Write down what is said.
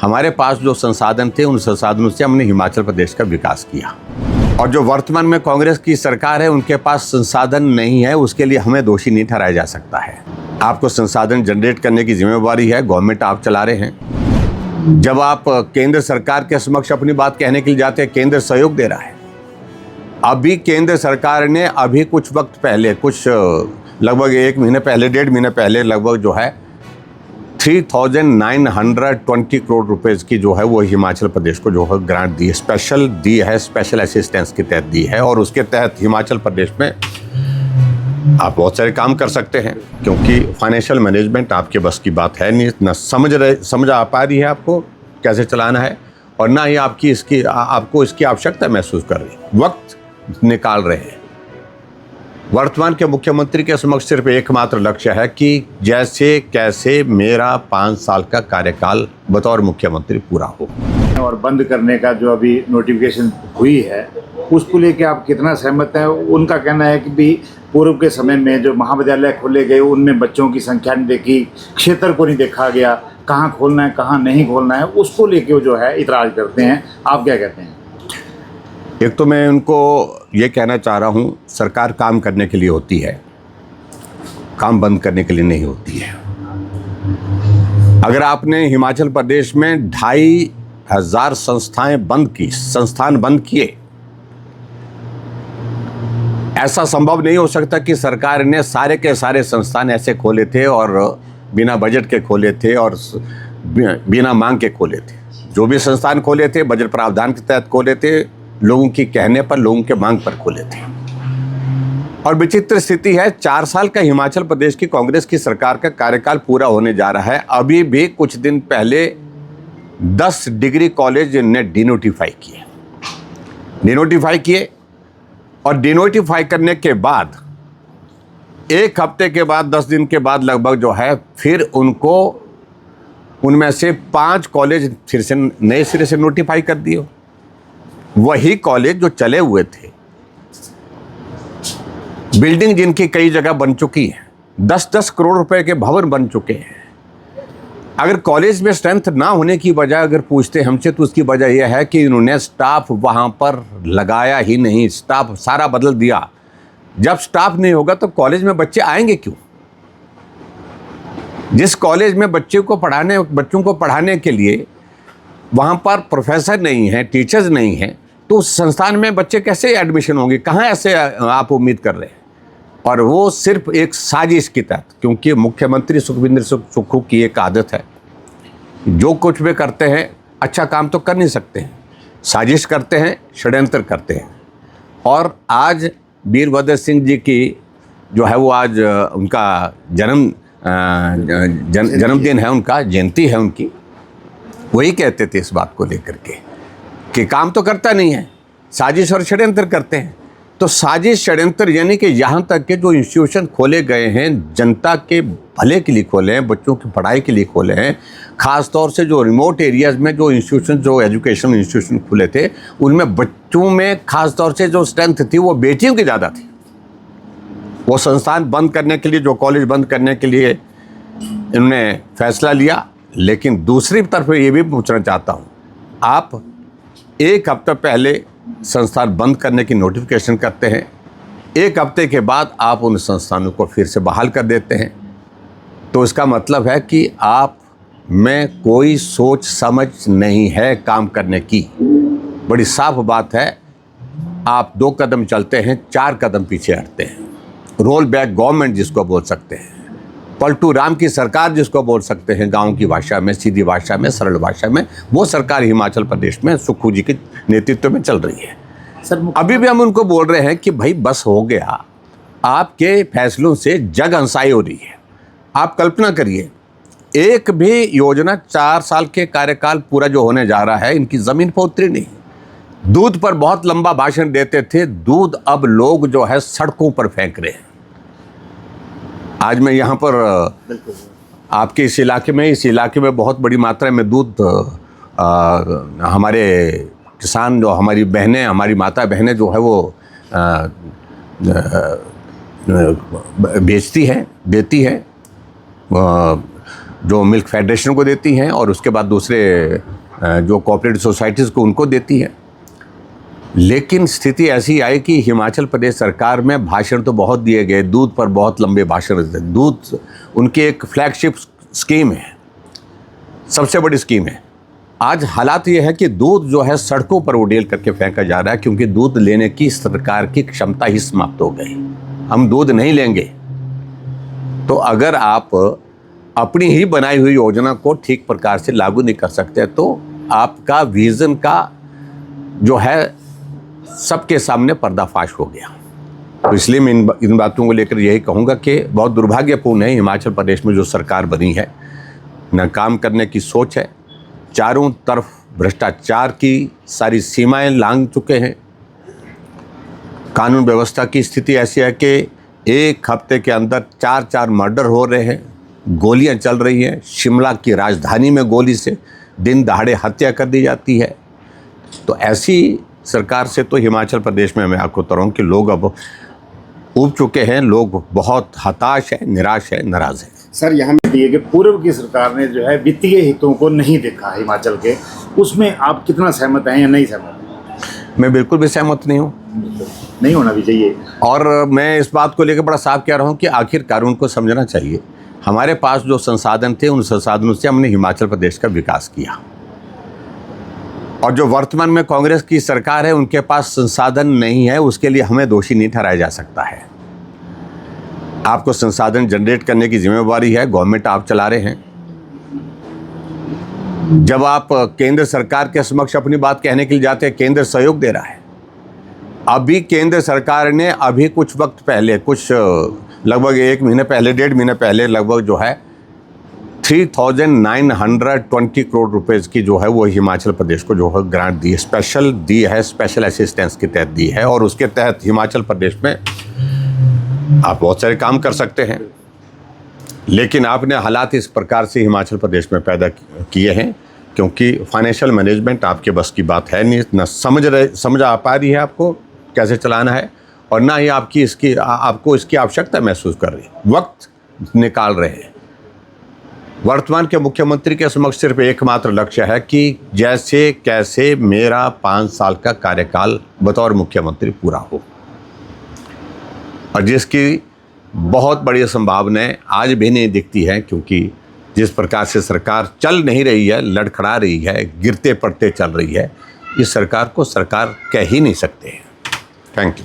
हमारे पास जो संसाधन थे उन संसाधनों से हमने हिमाचल प्रदेश का विकास किया। और जो वर्तमान में कांग्रेस की सरकार है उनके पास संसाधन नहीं है, उसके लिए हमें दोषी नहीं ठहराया जा सकता है। आपको संसाधन जनरेट करने की जिम्मेवारी है, गवर्नमेंट आप चला रहे हैं। जब आप केंद्र सरकार के समक्ष अपनी बात कहने के लिए जाते हैं, केंद्र सहयोग दे रहा है। अभी केंद्र सरकार ने अभी कुछ वक्त पहले, कुछ लगभग 1 महीने पहले, 1.5 महीने पहले लगभग जो है 3920 करोड़ रुपए की जो है वो हिमाचल प्रदेश को जो है ग्रांट दी है, स्पेशल दी है, स्पेशल असिस्टेंस के तहत दी है। और उसके तहत हिमाचल प्रदेश में आप बहुत सारे काम कर सकते हैं, क्योंकि फाइनेंशियल मैनेजमेंट आपके बस की बात है नहीं, ना समझ आ पा रही है आपको कैसे चलाना है, और ना ही आपको इसकी आवश्यकता महसूस कर रही। वक्त निकाल रहे हैं। वर्तमान के मुख्यमंत्री के समक्ष सिर्फ एकमात्र लक्ष्य है कि जैसे कैसे मेरा 5 साल का कार्यकाल बतौर मुख्यमंत्री पूरा हो। और बंद करने का जो अभी नोटिफिकेशन हुई है उसको लेके आप कितना सहमत हैं? उनका कहना है कि भी पूर्व के समय में जो महाविद्यालय खोले गए उनमें बच्चों की संख्या नहीं देखी, क्षेत्र को नहीं देखा गया, कहाँ खोलना है कहाँ नहीं खोलना है, उसको लेके वो जो है इतराज़ करते हैं। आप क्या कहते हैं? एक तो मैं उनको ये कहना चाह रहा हूँ, सरकार काम करने के लिए होती है, काम बंद करने के लिए नहीं होती है। अगर आपने हिमाचल प्रदेश में 2500 संस्थान बंद किए, ऐसा संभव नहीं हो सकता कि सरकार ने सारे के सारे संस्थान ऐसे खोले थे और बिना बजट के खोले थे और बिना मांग के खोले थे। जो भी संस्थान खोले थे बजट प्रावधान के तहत खोले थे, लोगों की कहने पर, लोगों के मांग पर खोले थे। और विचित्र स्थिति है, 4 साल का हिमाचल प्रदेश की कांग्रेस की सरकार का कार्यकाल पूरा होने जा रहा है। अभी भी कुछ दिन पहले 10 डिग्री कॉलेज ने डिनोटिफाई किए और डिनोटिफाई करने के बाद 1 हफ्ते के बाद, 10 दिन के बाद लगभग जो है फिर उनको उनमें से 5 कॉलेज फिर से नए सिरे से नोटिफाई कर दिए। वही कॉलेज जो चले हुए थे, बिल्डिंग जिनकी कई जगह बन चुकी है, 10-10 करोड़ रुपए के भवन बन चुके हैं। अगर कॉलेज में स्ट्रेंथ ना होने की वजह अगर पूछते हमसे, तो उसकी वजह यह है कि इन्होंने स्टाफ वहां पर लगाया ही नहीं, स्टाफ सारा बदल दिया। जब स्टाफ नहीं होगा तो कॉलेज में बच्चे आएंगे क्यों? जिस कॉलेज में बच्चों को पढ़ाने के लिए वहां पर प्रोफेसर नहीं है, टीचर्स नहीं है, तो उस संस्थान में बच्चे कैसे एडमिशन होंगे? कहाँ ऐसे आप उम्मीद कर रहे हैं? और वो सिर्फ एक साजिश के तहत, क्योंकि मुख्यमंत्री सुखविंदर सुक्खू की एक आदत है, जो कुछ भी करते हैं अच्छा काम तो कर नहीं सकते हैं, साजिश करते हैं, षड्यंत्र करते हैं। और आज वीरभद्र सिंह जी की जो है वो आज उनका जन्मदिन है, उनका जयंती है उनकी। वही कहते थे इस बात को लेकर के कि काम तो करता नहीं है, साजिश और षड्यंत्र करते हैं। तो साजिश षड्यंत्र यानी कि यहाँ तक के जो इंस्टीट्यूशन खोले गए हैं, जनता के भले के लिए खोले हैं, बच्चों की पढ़ाई के लिए खोले हैं। ख़ास तौर से जो रिमोट एरियाज़ में जो इंस्टीट्यूशन, जो एजुकेशन इंस्टीट्यूशन खुले थे, उनमें बच्चों में ख़ास तौर से जो स्ट्रेंथ थी वो बेटियों की ज़्यादा थी। वो संस्थान बंद करने के लिए, जो कॉलेज बंद करने के लिए इन्होंने फैसला लिया। लेकिन दूसरी तरफ ये भी पूछना चाहता हूँ, आप 1 हफ्ता पहले संस्थान बंद करने की नोटिफिकेशन करते हैं, 1 हफ्ते के बाद आप उन संस्थानों को फिर से बहाल कर देते हैं, तो इसका मतलब है कि आप में कोई सोच समझ नहीं है काम करने की। बड़ी साफ बात है, आप 2 कदम चलते हैं, 4 कदम पीछे हटते हैं। रोल बैक गवर्नमेंट जिसको बोल सकते हैं, पलटू राम की सरकार जिसको बोल सकते हैं, गांव की भाषा में, सीधी भाषा में, सरल भाषा में, वो सरकार हिमाचल प्रदेश में सुक्खू जी के नेतृत्व में चल रही है। सर, अभी भी हम उनको बोल रहे हैं कि भाई बस हो गया, आपके फैसलों से जग हंसाई हो रही है। आप कल्पना करिए, एक भी योजना 4 साल के कार्यकाल पूरा जो होने जा रहा है, इनकी जमीन पर उतरी नहीं। दूध पर बहुत लंबा भाषण देते थे, दूध अब लोग जो है सड़कों पर फेंक रहे हैं। आज मैं यहाँ पर आपके इस इलाके में बहुत बड़ी मात्रा में दूध हमारे किसान, जो हमारी बहनें, हमारी माता बहनें जो है वो बेचती हैं, देती हैं। जो मिल्क फेडरेशन को देती हैं और उसके बाद दूसरे जो कोऑपरेटिव सोसाइटीज़ को उनको देती हैं। लेकिन स्थिति ऐसी आई कि हिमाचल प्रदेश सरकार में भाषण तो बहुत दिए गए, दूध पर बहुत लंबे भाषण थे। दूध उनकी एक फ्लैगशिप स्कीम है, सबसे बड़ी स्कीम है। आज हालात ये है कि दूध जो है सड़कों पर उड़ेल करके फेंका जा रहा है, क्योंकि दूध लेने की सरकार की क्षमता ही समाप्त हो गई। हम दूध नहीं लेंगे। तो अगर आप अपनी ही बनाई हुई योजना को ठीक प्रकार से लागू नहीं कर सकते तो आपका विजन का जो है सबके सामने पर्दाफाश हो गया। तो इसलिए मैं इन बातों को लेकर यही कहूँगा कि बहुत दुर्भाग्यपूर्ण है हिमाचल प्रदेश में जो सरकार बनी है। न काम करने की सोच है, चारों तरफ भ्रष्टाचार की सारी सीमाएं लांघ चुके हैं। कानून व्यवस्था की स्थिति ऐसी है कि एक हफ्ते के अंदर 4 मर्डर हो रहे हैं, गोलियां चल रही हैं। शिमला की राजधानी में गोली से दिन दहाड़े हत्या कर दी जाती है। तो ऐसी सरकार से तो हिमाचल प्रदेश में मैं आपको बता रहा हूँ कि लोग अब ऊब चुके हैं। लोग बहुत हताश हैं, निराश है, नाराज़ है। सर यहाँ में दिए कि पूर्व की सरकार ने जो है वित्तीय हितों को नहीं देखा हिमाचल के, उसमें आप कितना सहमत हैं या नहीं सहमत हैं? मैं बिल्कुल भी सहमत नहीं हूँ, नहीं होना भी चाहिए। और मैं इस बात को लेकर बड़ा साफ कह रहा हूँ कि आखिरकार उनको समझना चाहिए हमारे पास जो संसाधन थे उन संसाधनों से हमने हिमाचल प्रदेश का विकास किया। और जो वर्तमान में कांग्रेस की सरकार है उनके पास संसाधन नहीं है, उसके लिए हमें दोषी नहीं ठहराया जा सकता है। आपको संसाधन जनरेट करने की जिम्मेवारी है, गवर्नमेंट आप चला रहे हैं। जब आप केंद्र सरकार के समक्ष अपनी बात कहने के लिए जाते हैं, केंद्र सहयोग दे रहा है। अभी केंद्र सरकार ने अभी कुछ वक्त पहले, कुछ लगभग 1 महीने पहले, 1.5 महीने पहले लगभग जो है 3920 करोड़ रुपए की जो है वो हिमाचल प्रदेश को जो है ग्रांट दी है, स्पेशल दी है, स्पेशल असिस्टेंस के तहत दी है। और उसके तहत हिमाचल प्रदेश में आप बहुत सारे काम कर सकते हैं। लेकिन आपने हालात इस प्रकार से हिमाचल प्रदेश में पैदा किए हैं क्योंकि फाइनेंशियल मैनेजमेंट आपके बस की बात है नहीं, ना समझ आ पा रही है आपको कैसे चलाना है, और ना ही आपको इसकी आवश्यकता महसूस कर रही है। वक्त निकाल रहे हैं। वर्तमान के मुख्यमंत्री के समक्ष सिर्फ एकमात्र लक्ष्य है कि जैसे कैसे मेरा 5 साल का कार्यकाल बतौर मुख्यमंत्री पूरा हो, और जिसकी बहुत बड़ी संभावनाएं आज भी नहीं दिखती हैं, क्योंकि जिस प्रकार से सरकार चल नहीं रही है, लड़खड़ा रही है, गिरते पड़ते चल रही है, इस सरकार को सरकार कह ही नहीं सकते हैं। Thank you.